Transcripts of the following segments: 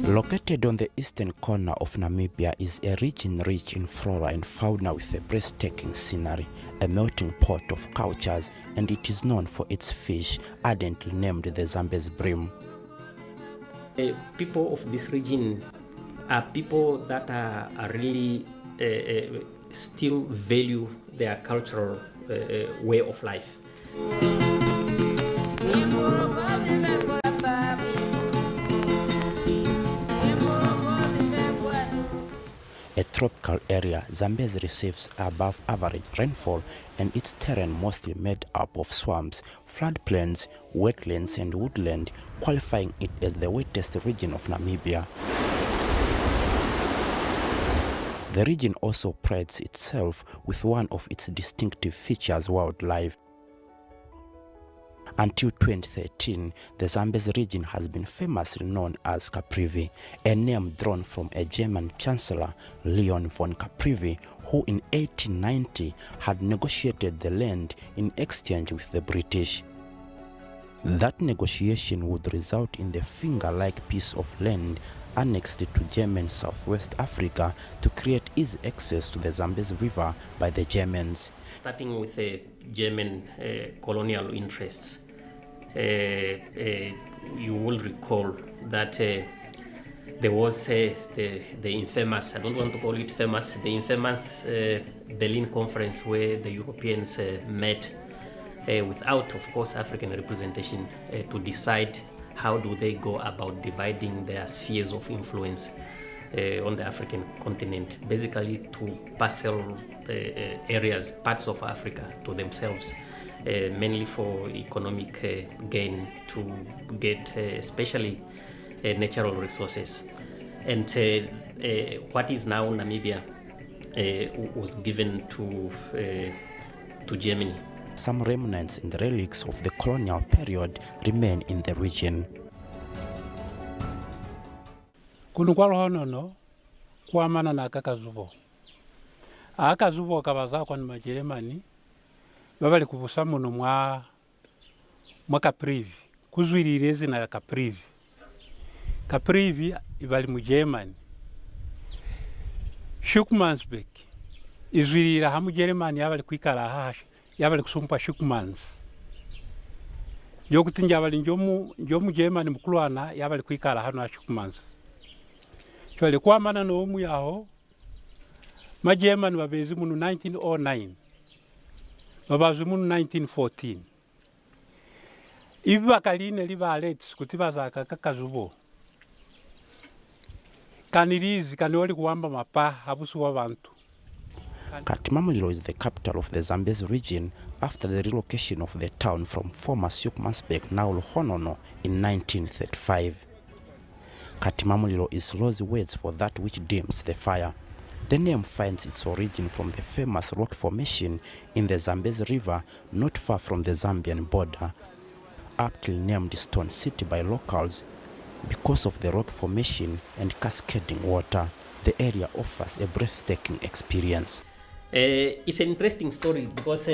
Located on the eastern corner of Namibia is a region rich in flora and fauna with a breathtaking scenery, a melting pot of cultures, and it is known for its fish, ardently named the Zambezi bream. People of this region are people that are really still value their cultural way of life. A tropical area, Zambezi receives above average rainfall and its terrain mostly made up of swamps, floodplains, wetlands and woodland, qualifying it as the wettest region of Namibia. The region also prides itself with one of its distinctive features, wildlife. Until 2013, the Zambezi region has been famously known as Caprivi, a name drawn from a German chancellor, Leon von Caprivi, who in 1890 had negotiated the land in exchange with the British. That negotiation would result in the finger-like piece of land annexed to German Southwest Africa to create easy access to the Zambezi River by the Germans. Starting with the German colonial interests, you will recall that there was the infamous, I don't want to call it famous, the infamous Berlin Conference where the Europeans met without, of course, African representation to decide how do they go about dividing their spheres of influence on the African continent, basically to parcel areas, parts of Africa to themselves, mainly for economic gain, to get especially natural resources. And what is now Namibia was given to Germany. Some remnants and relics of the colonial period remain in the region. Kuno kwa honono kwa mana na kakazubo. Akazubo kabaza kwa Majeremani babali kubusa muno mwa Caprivi kuzwirireze na Caprivi. Caprivi ibali mu Germany. Schuckmansbeck izwirira ha mu Germany yabali kwikara hasha yabali kusumpa Schuckmans. Yokutinja bali njomu Germany mukulwana yabali kwikara hano ha Schuckmans. Chwale kwa mana no mu yaho ma Germany babezi mu 1909 babazu mu 1914 ibi bakaline libalets kutibaza kakazubo kanirizi kanoli kuwamba mapa abusu wabantu. Katimamulilo is the capital of the Zambezi region after the relocation of the town from former Schuckmansbeck, now Honono, in 1935. Katimamulilo is Lozi words for that which dims the fire. The name finds its origin from the famous rock formation in the Zambezi River not far from the Zambian border, aptly named Stone City by locals because of the rock formation and cascading water. The area offers a breathtaking experience. It's an interesting story because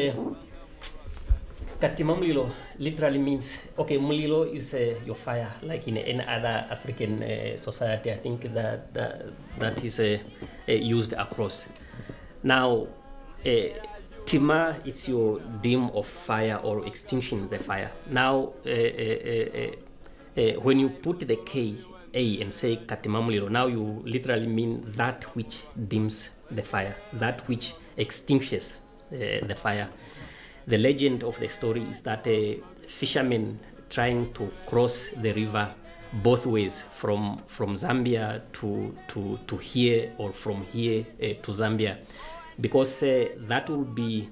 Katimamulilo literally means, okay, mulilo is your fire, like in any other African society. I think that is used across. Now, Tima, it's your dim of fire or extinction of the fire. Now, when you put the K, A, and say Katimamulilo, now you literally mean that which dims the fire, that which extinguishes the fire. The legend of the story is that a fisherman trying to cross the river both ways, from Zambia to here, or from here to Zambia, because that will be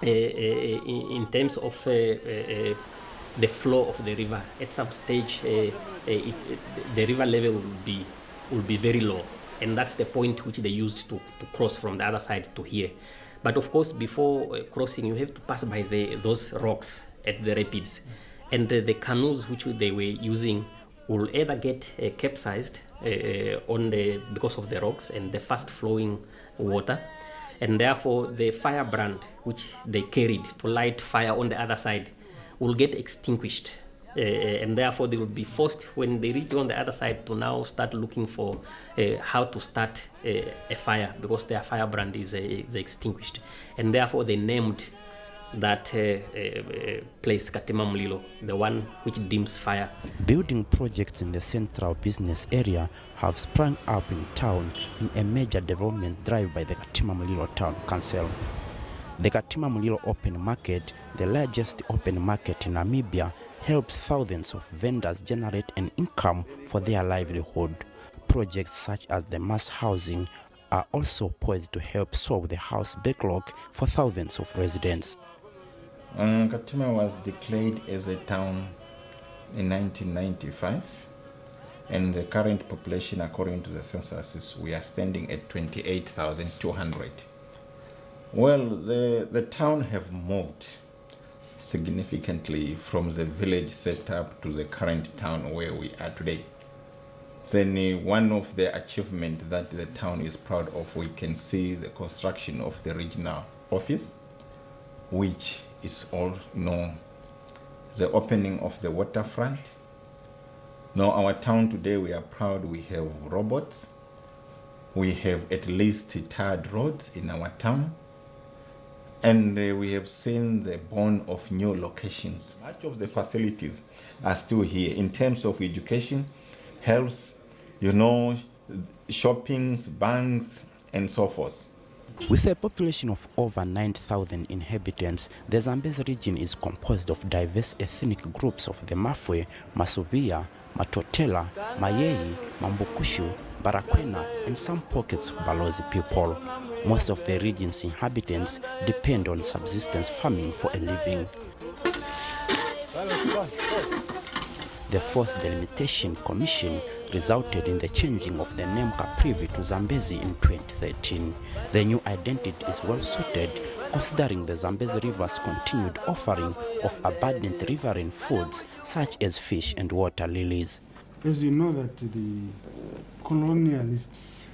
in terms of the flow of the river. At some stage, the river level will be very low, and that's the point which they used to cross from the other side to here. But of course, before crossing, you have to pass by those rocks at the rapids, and the canoes which they were using will either get capsized because of the rocks and the fast flowing water, and therefore the Firebrand which they carried to light fire on the other side will get extinguished and therefore they will be forced, when they reach on the other side, to now start looking for how to start a fire, because their firebrand is extinguished, and therefore they named that place Katimamulilo, the one which dims fire. Building projects in the central business area have sprung up in town in a major development drive by the Katimamulilo Town Council. The Katimamulilo Open Market, the largest open market in Namibia, helps thousands of vendors generate an income for their livelihood. Projects such as the mass housing are also poised to help solve the house backlog for thousands of residents. Katima was declared as a town in 1995, and the current population, according to the census, we are standing at 28,200. Well, the town have moved significantly from the village setup to the current town where we are today. Then one of the achievements that the town is proud of, we can see the construction of the regional office, which is all, the opening of the waterfront. Now our town today, we are proud, we have robots. We have at least tarred roads in our town. And we have seen the born of new locations. Much of the facilities are still here in terms of education, health, shoppings, banks, and so forth. With a population of over 9,000 inhabitants, the Zambezi region is composed of diverse ethnic groups of the Mafwe, Masuvia, Matotela, Mayei, Mambukushu, Barakwena, and some pockets of Balozi people. Most of the region's inhabitants depend on subsistence farming for a living. The Forced Delimitation Commission resulted in the changing of the name Caprivi to Zambezi in 2013. The new identity is well suited considering the Zambezi River's continued offering of abundant riverine foods such as fish and water lilies. As you know that the colonialists,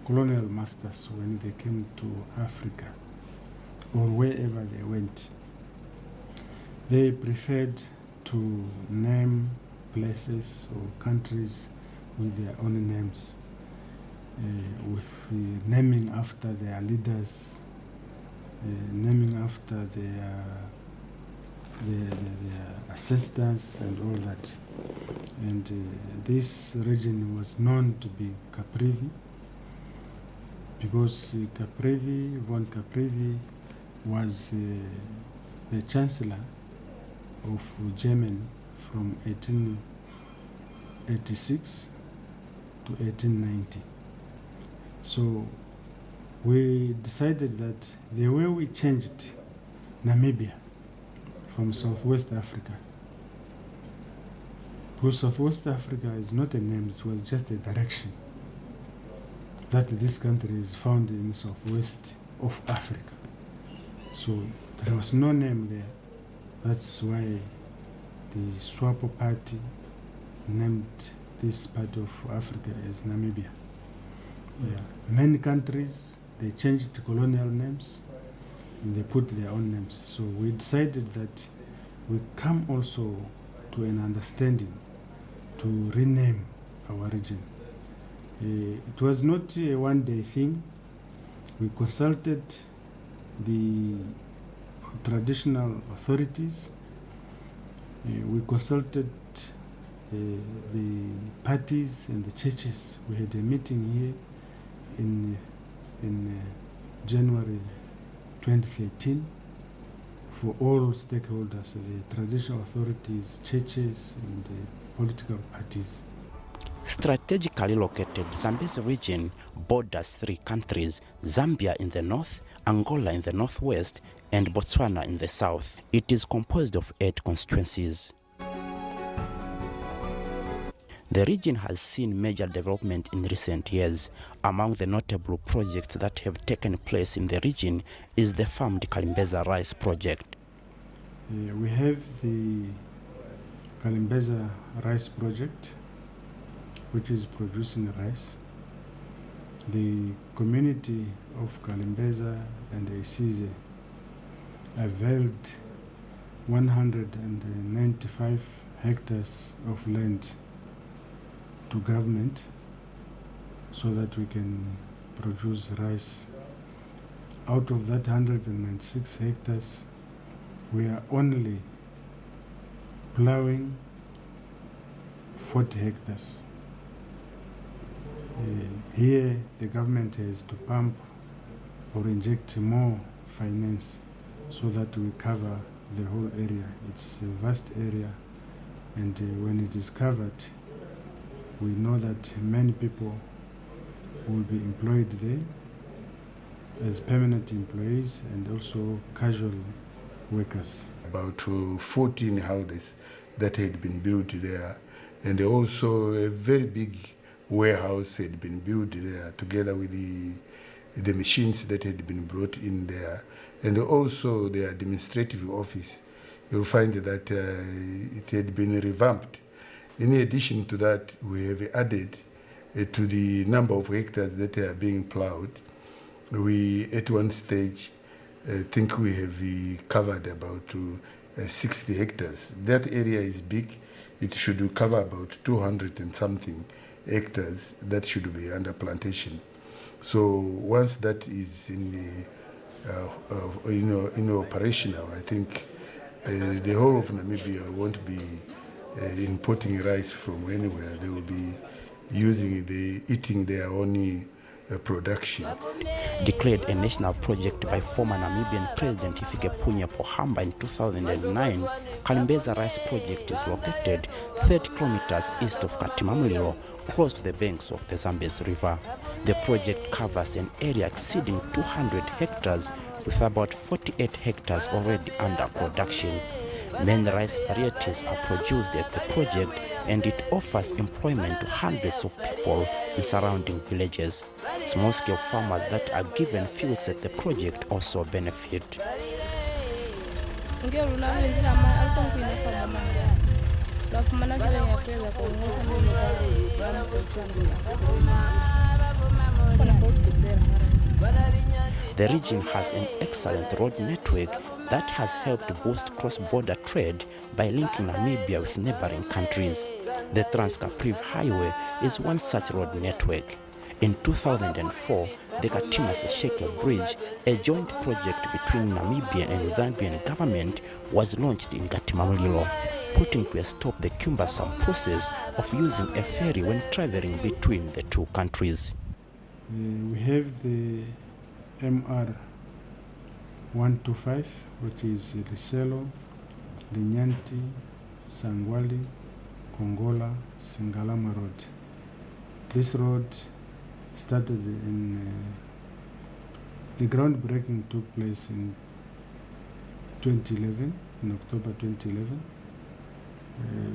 colonial masters, when they came to Africa or wherever they went, they preferred to name places or countries with their own names, with naming after their leaders, naming after their ancestors and all that. And this region was known to be Caprivi, because von Caprivi was the chancellor of Germany from 1886 to 1890. So we decided that the way we changed Namibia from Southwest Africa, because Southwest Africa is not a name, it was just a direction that this country is found in Southwest of Africa. So there was no name there. That's why the SWAPO party named this part of Africa as Namibia. Yeah. Many countries, they changed colonial names and they put their own names. So we decided that we come also to an understanding to rename our region. It was not a one-day thing. We consulted the traditional authorities. We consulted the parties and the churches. We had a meeting here in January 2013 for all stakeholders, the traditional authorities, churches, and the political parties. Strategically located, Zambezi region borders 3 countries, Zambia in the north, Angola in the northwest, and Botswana in the south. It is composed of 8 constituencies. The region has seen major development in recent years. Among the notable projects that have taken place in the region is the farmed Kalimbeza rice project. We have the Kalimbeza rice project, which is producing rice. The community of Kalimbeza and Isize availed 195 hectares of land to government so that we can produce rice. Out of that 196 hectares, we are only plowing 40 hectares. Here, the government has to pump or inject more finance so that we cover the whole area. It's a vast area, and when it is covered, we know that many people will be employed there as permanent employees and also casual workers. About 14 houses that had been built there, and also a very big warehouse had been built there together with the machines that had been brought in there, and also the administrative office. You'll find that it had been revamped. In addition to that, we have added to the number of hectares that are being plowed. We, at one stage, think we have covered about 60 hectares. That area is big. It should cover about 200 and something hectares that should be under plantation. So once that is in operational, I think the whole of Namibia won't be importing rice from anywhere. They will be eating their own production. Declared a national project by former Namibian President Hifikepunye Pohamba in 2009, Kalimbeza Rice Project is located 30 kilometers east of Katimamulilo, close to the banks of the Zambezi River. The project covers an area exceeding 200 hectares with about 48 hectares already under production. Many rice varieties are produced at the project, and it offers employment to hundreds of people in surrounding villages. Small-scale farmers that are given fields at the project also benefit. The region has an excellent road network that has helped boost cross-border trade by linking Namibia with neighboring countries. The Trans-Caprivi Highway is one such road network. In 2004, the Katima-Sesheke Bridge, a joint project between Namibian and Zambian government, was launched in Katimamulilo, putting to a stop the cumbersome process of using a ferry when traveling between the two countries. We have the MR 125, which is Riselo, Linyanti, Sangwali, Kongola, Singalama Road. This road started the groundbreaking took place in 2011, in October 2011,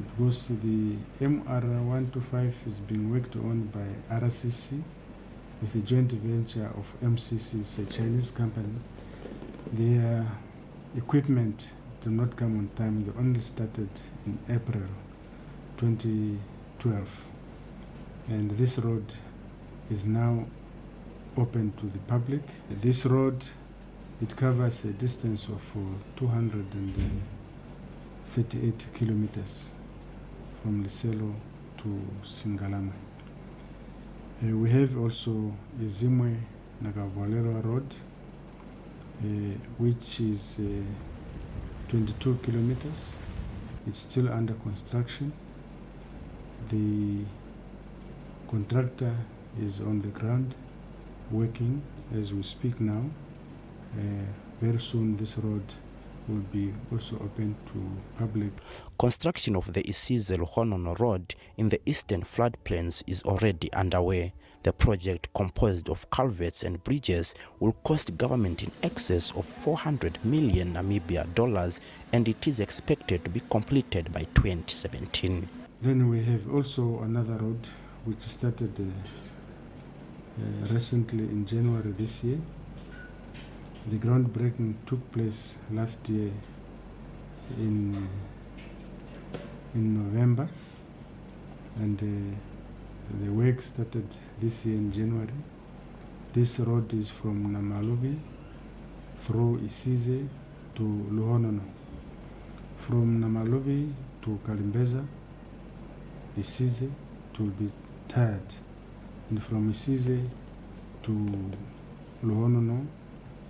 because the MR 125 is being worked on by RCC with a joint venture of MCC, it's a Chinese company. Their equipment did not come on time. They only started in April 2012. And this road is now open to the public. This road, it covers a distance of 238 kilometers from Liselo to Singalama. We have also Izimwe Nagavalero Road, which is 22 kilometers. It's still under construction. The contractor is on the ground working as we speak now. Very soon this road will be also open to public. Construction of the Isize-Luhonono Road in the eastern floodplains is already underway. The project, composed of culverts and bridges, will cost government in excess of 400 million Namibia dollars, and it is expected to be completed by 2017. Then we have also another road which started recently in January this year. The groundbreaking took place last year in November, and the work started this year in January. This road is from Namalubi through Isize to Luhonono. From Namalobi to Kalimbeza, Isize, it will be tired. And from Isize to Lohonono,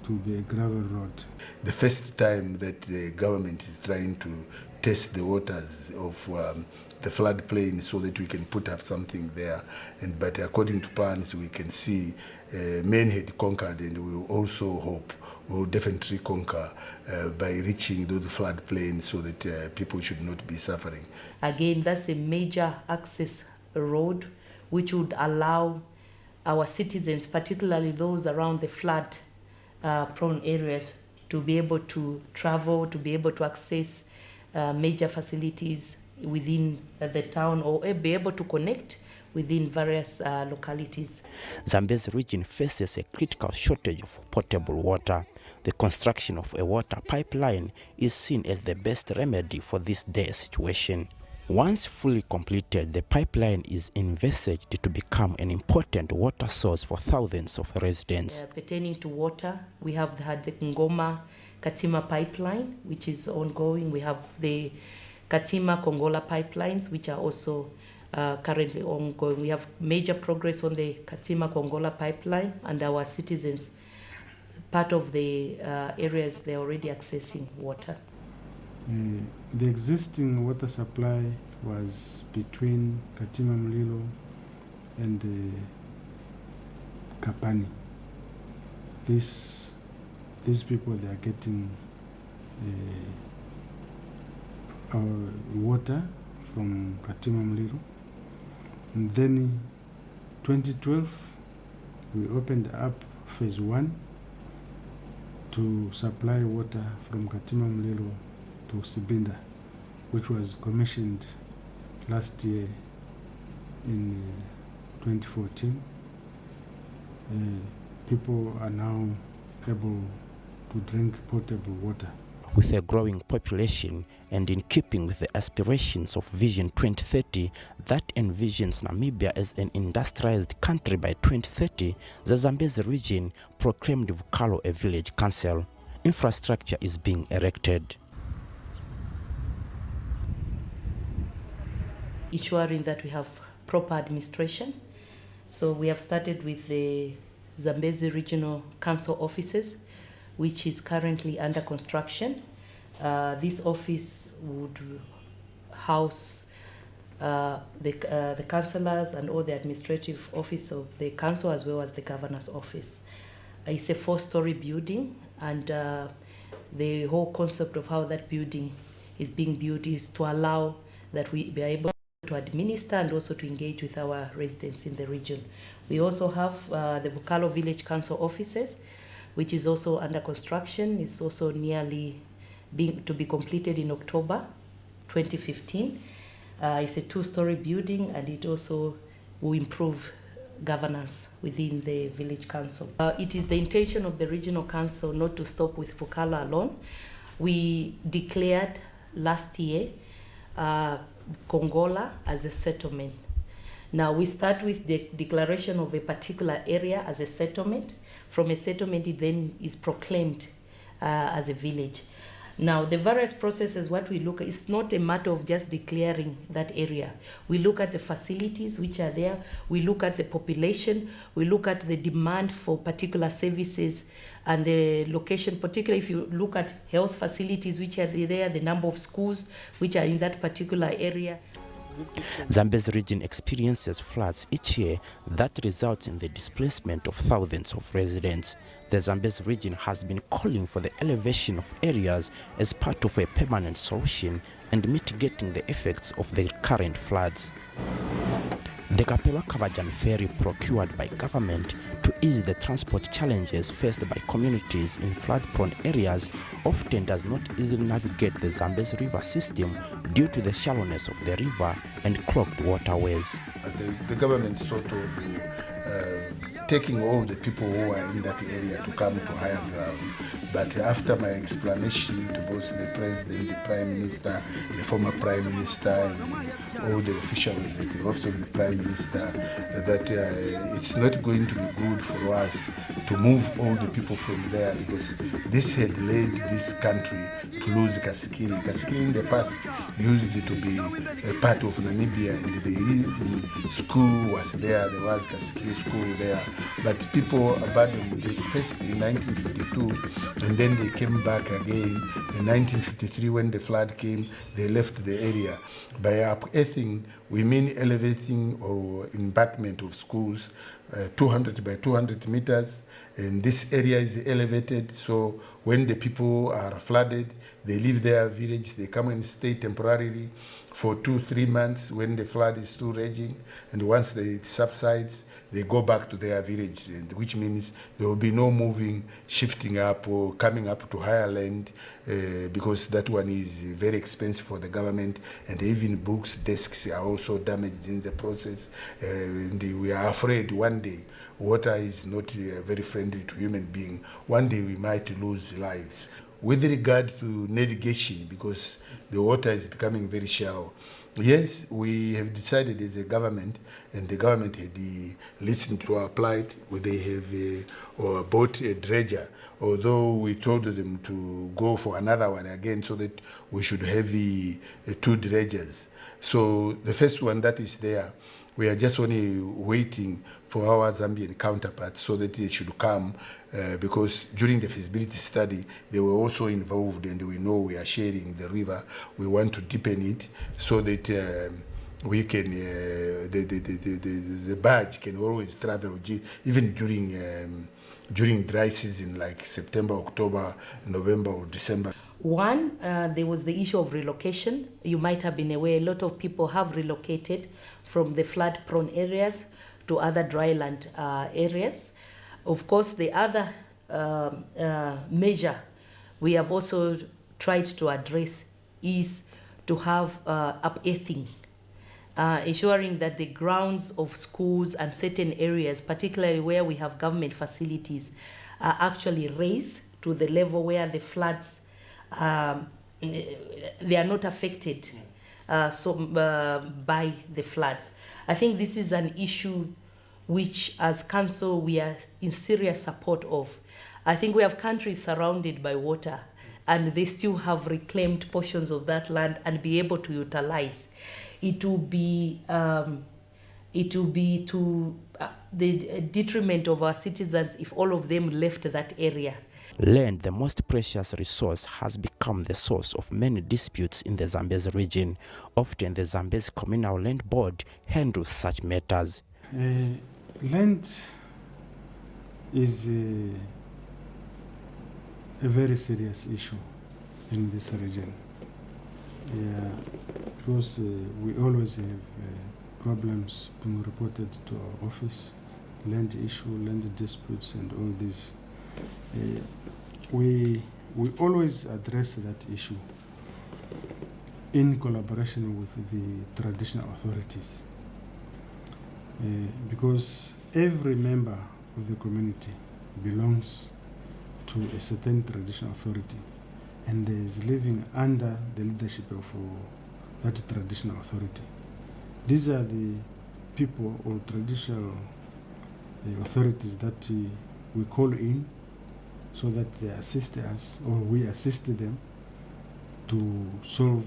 to be a gravel road. The first time that the government is trying to test the waters of the floodplain so that we can put up something there, but according to plans we can see men had conquered, and we will also hope we will definitely conquer by reaching those floodplains so that people should not be suffering. Again, that's a major access road which would allow our citizens, particularly those around the flood prone areas, to be able to travel, to be able to access major facilities within the town, or be able to connect within various localities. Zambezi region faces a critical shortage of potable water. The construction of a water pipeline is seen as the best remedy for this dire situation. Once fully completed, the pipeline is envisaged to become an important water source for thousands of residents. Pertaining to water, we have had the Ngoma Katima pipeline, which is ongoing. We have the Katima Kongola pipelines, which are also currently ongoing. We have major progress on the Katima Kongola pipeline, and our citizens, part of the areas, they're already accessing water. The existing water supply was between Katima Mlilo and Kapani. These people, they are getting our water from Katima Mlilo. And then in 2012, we opened up phase 1 to supply water from Katima Mlilo to Sibinda, which was commissioned last year in 2014. People are now able to drink potable water. With a growing population and in keeping with the aspirations of Vision 2030 that envisions Namibia as an industrialized country by 2030, the Zambezi region proclaimed Vukalo a village council. Infrastructure is being erected, ensuring that we have proper administration. So we have started with the Zambezi Regional Council offices, which is currently under construction. This office would house the councillors and all the administrative office of the council, as well as the governor's office. It's a 4-story building, and the whole concept of how that building is being built is to allow that we be able to administer and also to engage with our residents in the region. We also have the Vukalo Village Council offices, which is also under construction. It's also nearly to be completed in October 2015. It's a 2-story building, and it also will improve governance within the village council. It is the intention of the regional council not to stop with Vukalo alone. We declared last year Kongola as a settlement. Now we start with the declaration of a particular area as a settlement. From a settlement, it then is proclaimed as a village. Now the various processes, what we look at, it's not a matter of just declaring that area. We look at the facilities which are there, we look at the population, we look at the demand for particular services and the location, particularly if you look at health facilities which are there, the number of schools which are in that particular area. Zambezi region experiences floods each year that results in the displacement of thousands of residents. The Zambezi region has been calling for the elevation of areas as part of a permanent solution and mitigating the effects of the current floods. The Kapelwa Kavajan ferry, procured by government to ease the transport challenges faced by communities in flood-prone areas, often does not easily navigate the Zambezi river system due to the shallowness of the river and clogged waterways. The government sort of taking all the people who are in that area to come to higher ground. But after my explanation to both the president, the prime minister, the former prime minister, and all the officials at the office of the prime minister, that it's not going to be good for us to move all the people from there, because this had led this country to lose Kasikiri. Kasikiri in the past used to be a part of Namibia, and the even school was there. There was Kasikiri school there, but people abandoned it first in 1952, and then they came back again in 1953 when the flood came. They left the area. By upearthing, we mean elevating or embankment of schools, 200 by 200 meters, and this area is elevated, so when the people are flooded, they leave their village, they come and stay temporarily for 2-3 months when the flood is still raging, and once it subsides, they go back to their village, and which means there will be no moving, shifting up or coming up to higher land, because that one is very expensive for the government, and even books, desks are also damaged in the process, and we are afraid one day water is not very friendly to human being. One day we might lose lives. With regard to navigation, because the water is becoming very shallow, yes, we have decided as a government, and the government had listened to our plight. They have bought a dredger, although we told them to go for another one again so that we should have 2 dredgers. So the first one that is there, we are just only waiting for our Zambian counterparts so that they should come, because during the feasibility study, they were also involved, and we know we are sharing the river. We want to deepen it so that we can, the barge can always travel, even during dry season like September, October, November, or December. One, there was the issue of relocation. You might have been aware a lot of people have relocated from the flood-prone areas to other dryland areas. Of course, the other measure we have also tried to address is to have upearthing, ensuring that the grounds of schools and certain areas, particularly where we have government facilities, are actually raised to the level where the floods, they are not affected by the floods. I think this is an issue which, as council, we are in serious support of. I think we have countries surrounded by water, and they still have reclaimed portions of that land and be able to utilize. It will be to the detriment of our citizens if all of them left that area. Land, the most precious resource, has become the source of many disputes in the Zambezi region. Often the Zambezi Communal Land Board handles such matters. Land is a very serious issue in this region. Because we always have problems being reported to our office, land issue, land disputes, and all this. We always address that issue in collaboration with the traditional authorities, because every member of the community belongs to a certain traditional authority and is living under the leadership of that traditional authority. These are the people or traditional authorities that we call in so that they assist us, or we assist them to solve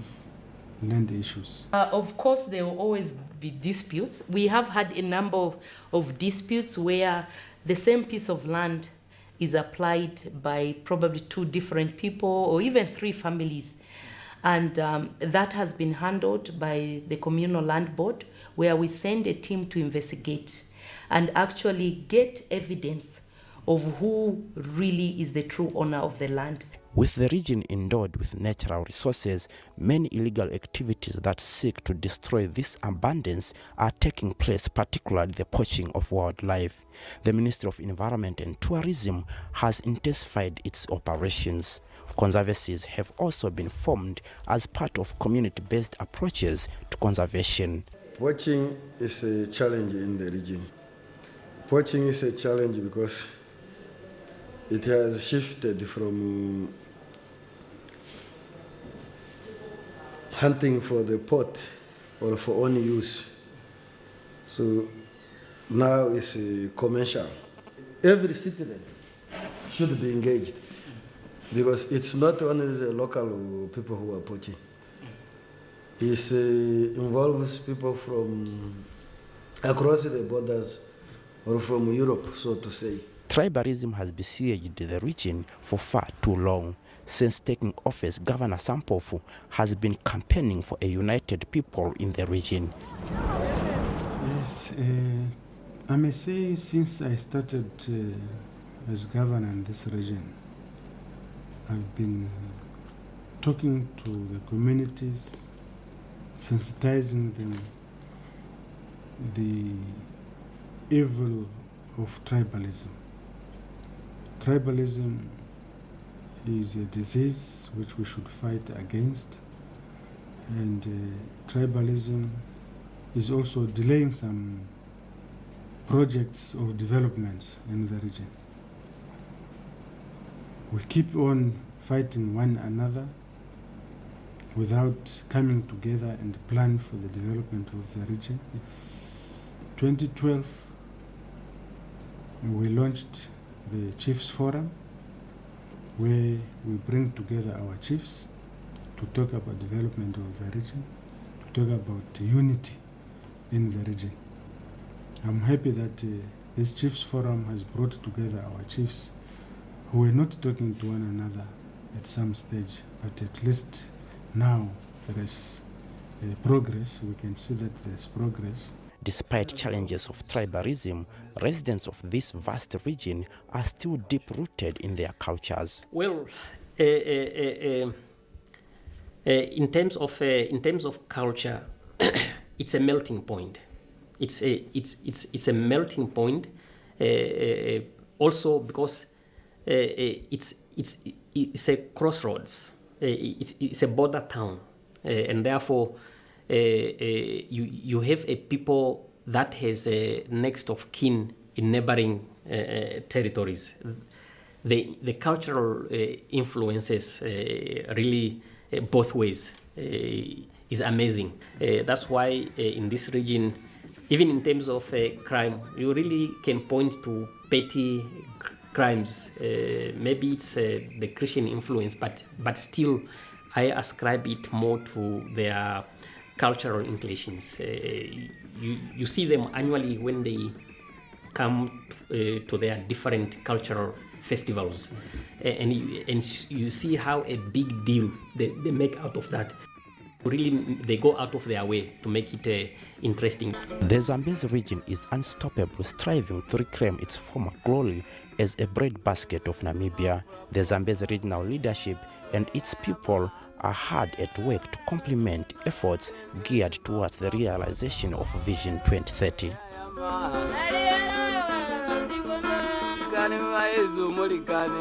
land issues. Of course, there will always be disputes. We have had a number of disputes where the same piece of land is applied by probably 2 different people or even 3 families. And that has been handled by the Communal Land Board, where we send a team to investigate and actually get evidence of who really is the true owner of the land. With the region endowed with natural resources, many illegal activities that seek to destroy this abundance are taking place, particularly the poaching of wildlife. The Ministry of Environment and Tourism has intensified its operations. Conservancies have also been formed as part of community-based approaches to conservation. Poaching is a challenge in the region. Poaching is a challenge because it has shifted from hunting for the pot or for own use. So now it's commercial. Every citizen should be engaged because it's not only the local people who are poaching. It involves people from across the borders or from Europe, so to say. Tribalism has besieged the region for far too long. Since taking office, Governor Sampofu has been campaigning for a united people in the region. Yes, I may say since I started as governor in this region, I've been talking to the communities, sensitizing them the evil of tribalism. Tribalism is a disease which we should fight against, and tribalism is also delaying some projects or developments in the region. We keep on fighting one another without coming together and plan for the development of the region. 2012, we launched the Chiefs Forum, where we bring together our chiefs to talk about development of the region, to talk about unity in the region. I'm happy that this Chiefs Forum has brought together our chiefs who were not talking to one another at some stage, but at least now there is progress. We can see that there's progress. Despite challenges of tribalism, residents of this vast region are still deep-rooted in their cultures. Well, in terms of culture, it's a melting point. It's a melting point. Also because it's a crossroads. It's a border town, and therefore you have a people that has a next of kin in neighboring territories. The cultural influences really both ways is amazing. That's why in this region, even in terms of crime, you really can point to petty crimes. Maybe it's the Christian influence, but still I ascribe it more to their cultural inclinations. You see them annually when they come to their different cultural festivals, and you see how a big deal they make out of that. Really, they go out of their way to make it interesting. The Zambezi region is unstoppable, striving to reclaim its former glory as a breadbasket of Namibia. The Zambezi regional leadership and its people are hard at work to complement efforts geared towards the realization of Vision 2030. Muligane